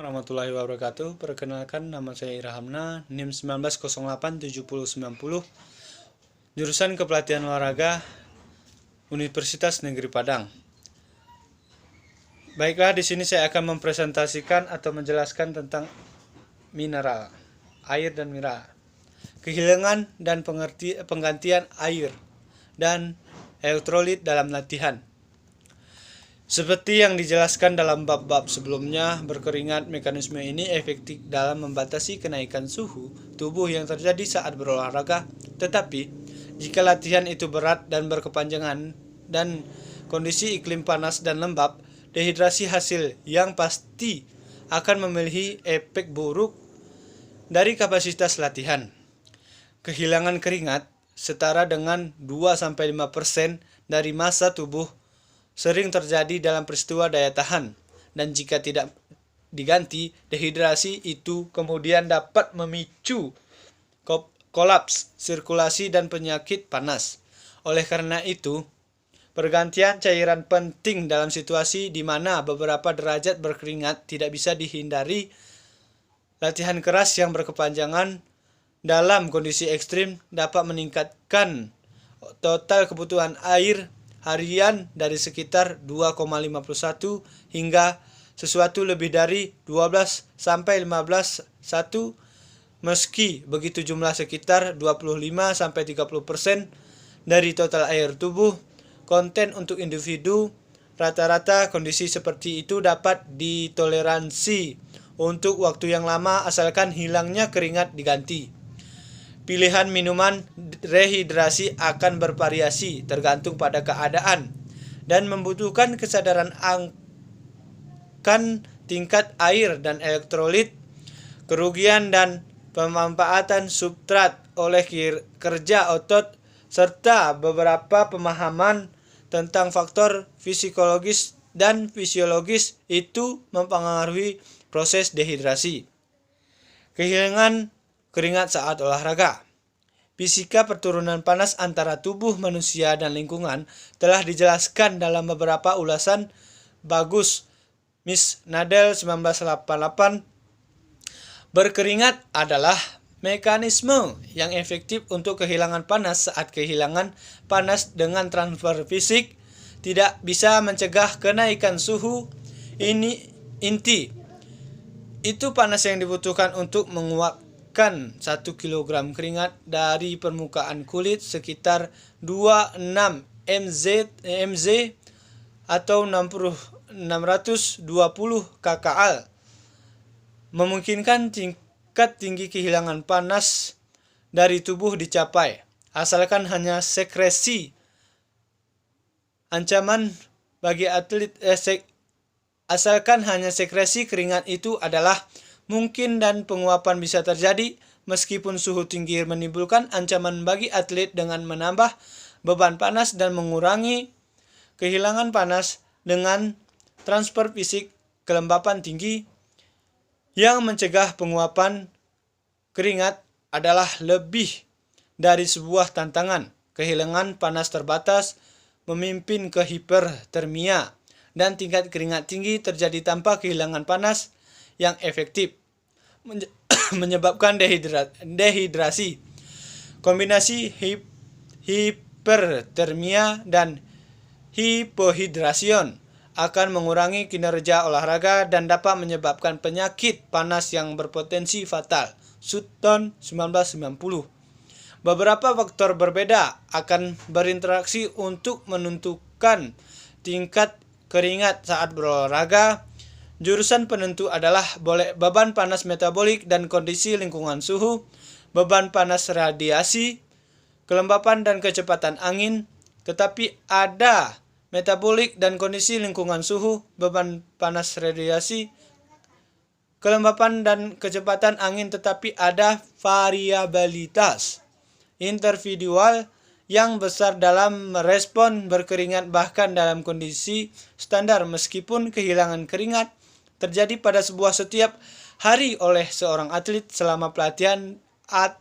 warahmatullahi wabarakatuh. Perkenalkan, nama saya Ira Hamna, NIM 19087090, jurusan Kepelatihan Olahraga Universitas Negeri Padang. Baiklah, di sini saya akan mempresentasikan atau menjelaskan tentang mineral, air dan mineral, kehilangan dan penggantian air dan elektrolit dalam latihan. Seperti yang dijelaskan dalam bab-bab sebelumnya, berkeringat mekanisme ini efektif dalam membatasi kenaikan suhu tubuh yang terjadi saat berolahraga. Tetapi, jika latihan itu berat dan berkepanjangan dan kondisi iklim panas dan lembab, dehidrasi hasil yang pasti akan memiliki efek buruk dari kapasitas latihan. Kehilangan keringat setara dengan 2-5% dari massa tubuh sering terjadi dalam peristiwa daya tahan, dan jika tidak diganti, dehidrasi itu kemudian dapat memicu kolaps sirkulasi dan penyakit panas. Oleh karena itu, pergantian cairan penting dalam situasi di mana beberapa derajat berkeringat tidak bisa dihindari. Latihan keras yang berkepanjangan dalam kondisi ekstrim dapat meningkatkan total kebutuhan air harian dari sekitar 2,51 hingga sesuatu lebih dari 12-15 1. Meski begitu, jumlah sekitar 25-30% dari total air tubuh konten untuk individu. Rata-rata kondisi seperti itu dapat ditoleransi untuk waktu yang lama asalkan hilangnya keringat diganti. Pilihan minuman rehidrasi akan bervariasi tergantung pada keadaan dan membutuhkan kesadaran akan tingkat air dan elektrolit, kerugian dan pemanfaatan substrat oleh kerja otot, serta beberapa pemahaman tentang faktor psikologis dan fisiologis itu mempengaruhi proses dehidrasi. Kehilangan keringat saat olahraga. Fisika perturunan panas antara tubuh manusia dan lingkungan telah dijelaskan dalam beberapa ulasan bagus Miss Nadel 1988. Berkeringat adalah mekanisme yang efektif untuk kehilangan panas. Saat kehilangan panas dengan transfer fisik tidak bisa mencegah kenaikan suhu inti. Itu panas yang dibutuhkan untuk menguapkan 1 kg keringat dari permukaan kulit sekitar 26 mZ atau 620 kcal, memungkinkan tingkat tinggi kehilangan panas dari tubuh dicapai, asalkan hanya sekresi keringat itu adalah mungkin dan penguapan bisa terjadi meskipun suhu tinggi menimbulkan ancaman bagi atlet dengan menambah beban panas dan mengurangi kehilangan panas dengan transfer fisik kelembapan tinggi. Yang mencegah penguapan keringat adalah lebih dari sebuah tantangan. Kehilangan panas terbatas memimpin ke hipertermia, dan tingkat keringat tinggi terjadi tanpa kehilangan panas yang efektif, menyebabkan dehidrasi. Kombinasi hipertermia dan hipohidrasion akan mengurangi kinerja olahraga dan dapat menyebabkan penyakit panas yang berpotensi fatal. Sutton 1990. Beberapa faktor berbeda akan berinteraksi untuk menentukan tingkat keringat saat berolahraga. Jurusan penentu adalah beban panas metabolik dan kondisi lingkungan suhu, beban panas radiasi, kelembapan dan kecepatan angin. Tetapi ada metabolik dan kondisi lingkungan suhu, beban panas radiasi, kelembapan dan kecepatan angin, tetapi ada variabilitas individual yang besar dalam merespon berkeringat. Bahkan dalam kondisi standar, meskipun kehilangan keringat terjadi pada setiap hari oleh seorang atlet selama pelatihan,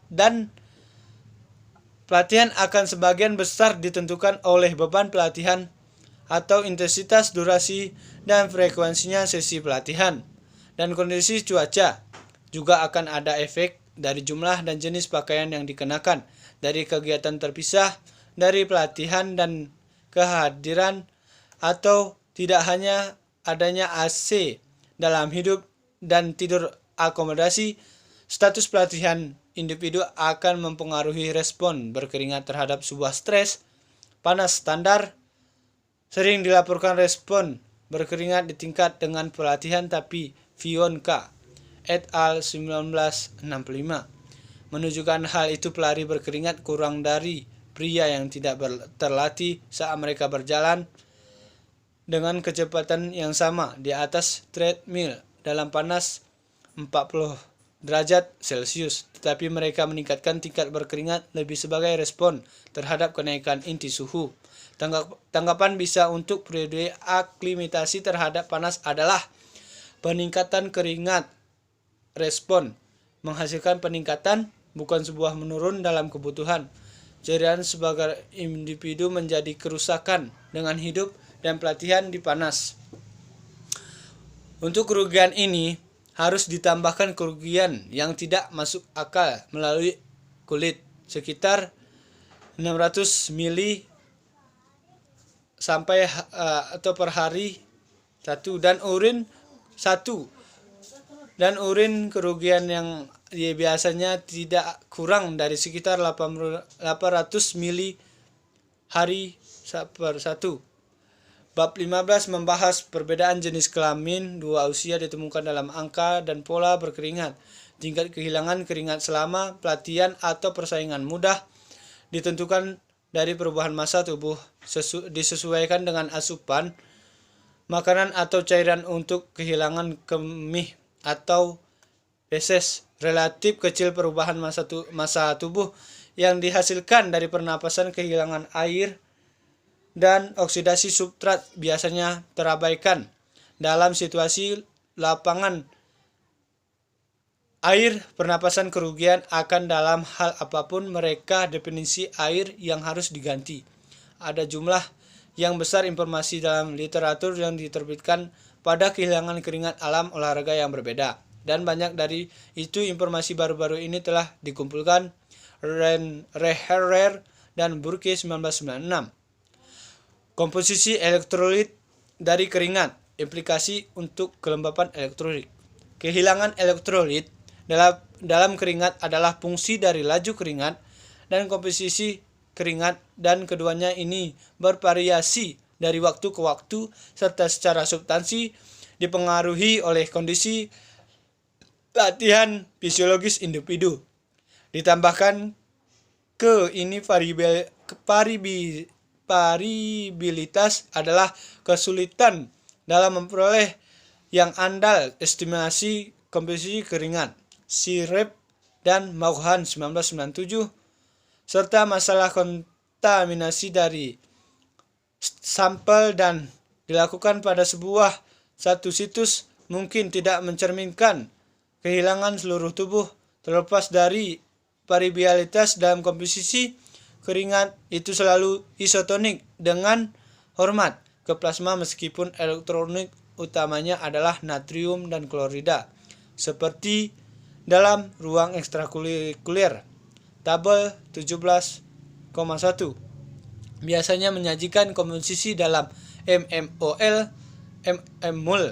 dan pelatihan akan sebagian besar ditentukan oleh beban pelatihan atau intensitas, durasi, dan frekuensinya sesi pelatihan. dan kondisi cuaca. Juga akan ada efek dari jumlah dan jenis pakaian yang dikenakan, dari kegiatan terpisah, dari pelatihan dan kehadiran, atau tidak hanya adanya AC dalam hidup dan tidur akomodasi. Status pelatihan individu akan mempengaruhi respon berkeringat terhadap sebuah stres. Panas standar sering dilaporkan respon berkeringat di tingkat dengan pelatihan, tapi Fionka et al. 1965 menunjukkan hal itu pelari berkeringat kurang dari pria yang tidak terlatih saat mereka berjalan dengan kecepatan yang sama di atas treadmill dalam panas 40 derajat Celcius, tetapi mereka meningkatkan tingkat berkeringat lebih sebagai respon terhadap kenaikan inti suhu. Tanggapan bisa untuk periode aklimatasi terhadap panas adalah peningkatan keringat. Respon menghasilkan peningkatan, bukan sebuah menurun dalam kebutuhan. Cerian sebagai individu menjadi kerusakan dengan hidup dan pelatihan di panas. Untuk kerugian ini harus ditambahkan kerugian yang tidak masuk akal melalui kulit sekitar 600 mili sampai atau per hari satu, dan urin kerugian yang biasanya tidak kurang dari sekitar 800 mili hari per satu. Bab 15 membahas perbedaan jenis kelamin dua usia ditemukan dalam angka dan pola berkeringat. Tingkat kehilangan keringat selama pelatihan atau persaingan mudah ditentukan dari perubahan massa tubuh, disesuaikan dengan asupan makanan atau cairan. Untuk kehilangan kemih atau feses, relatif kecil perubahan massa tubuh yang dihasilkan dari pernapasan, kehilangan air, dan oksidasi substrat biasanya terabaikan. Dalam situasi lapangan air pernapasan kerugian akan dalam hal apapun mereka definisi air yang harus diganti. Ada jumlah yang besar informasi dalam literatur yang diterbitkan pada kehilangan keringat alam olahraga yang berbeda, dan banyak dari itu informasi baru-baru ini telah dikumpulkan Reherer dan Burke 1996. Komposisi elektrolit dari keringat, implikasi untuk kelembapan elektrolit. Kehilangan elektrolit dalam keringat adalah fungsi dari laju keringat dan komposisi keringat, dan keduanya ini bervariasi dari waktu ke waktu serta secara substansi dipengaruhi oleh kondisi latihan fisiologis individu. Ditambahkan ke ini variabilitas adalah kesulitan dalam memperoleh yang andal estimasi komposisi keringat. Sirep dan Maughan 1997 serta masalah kontaminasi dari sampel dan dilakukan pada satu situs mungkin tidak mencerminkan kehilangan seluruh tubuh. Terlepas dari variabilitas dalam komposisi keringat itu selalu isotonik dengan hormat ke plasma, meskipun elektrolit utamanya adalah natrium dan klorida, seperti dalam ruang ekstrakurikuler. Tabel 17,1 biasanya menyajikan komposisi dalam mmol, mmol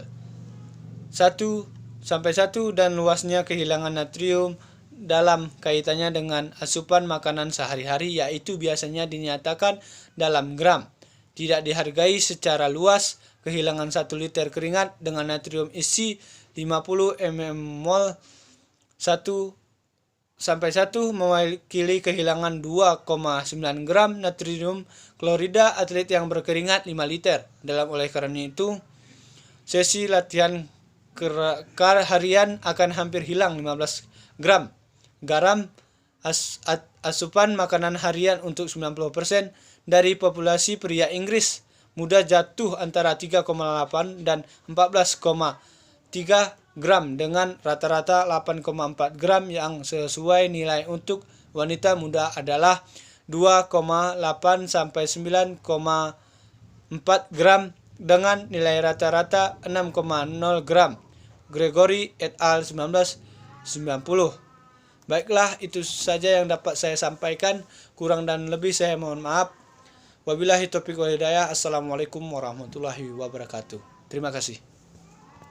1-1 dan luasnya kehilangan natrium dalam kaitannya dengan asupan makanan sehari-hari, yaitu biasanya dinyatakan dalam gram. Tidak dihargai secara luas. Kehilangan 1 liter keringat dengan natrium isi 50 mmol 1-1 mewakili kehilangan 2,9 gram natrium klorida atlet yang berkeringat 5 liter. Oleh karena itu, sesi latihan harian akan hampir hilang 15 gram garam. Asupan makanan harian untuk 90% dari populasi pria Inggris muda jatuh antara 3,8 dan 14,3 gram dengan rata-rata 8,4 gram, yang sesuai nilai untuk wanita muda adalah 2,8 sampai 9,4 gram dengan nilai rata-rata 6,0 gram. Gregory et al. 1990. Baiklah, itu saja yang dapat saya sampaikan. Kurang dan lebih saya mohon maaf. Wabillahi taufiq wal hidayah. Assalamualaikum warahmatullahi wabarakatuh. Terima kasih.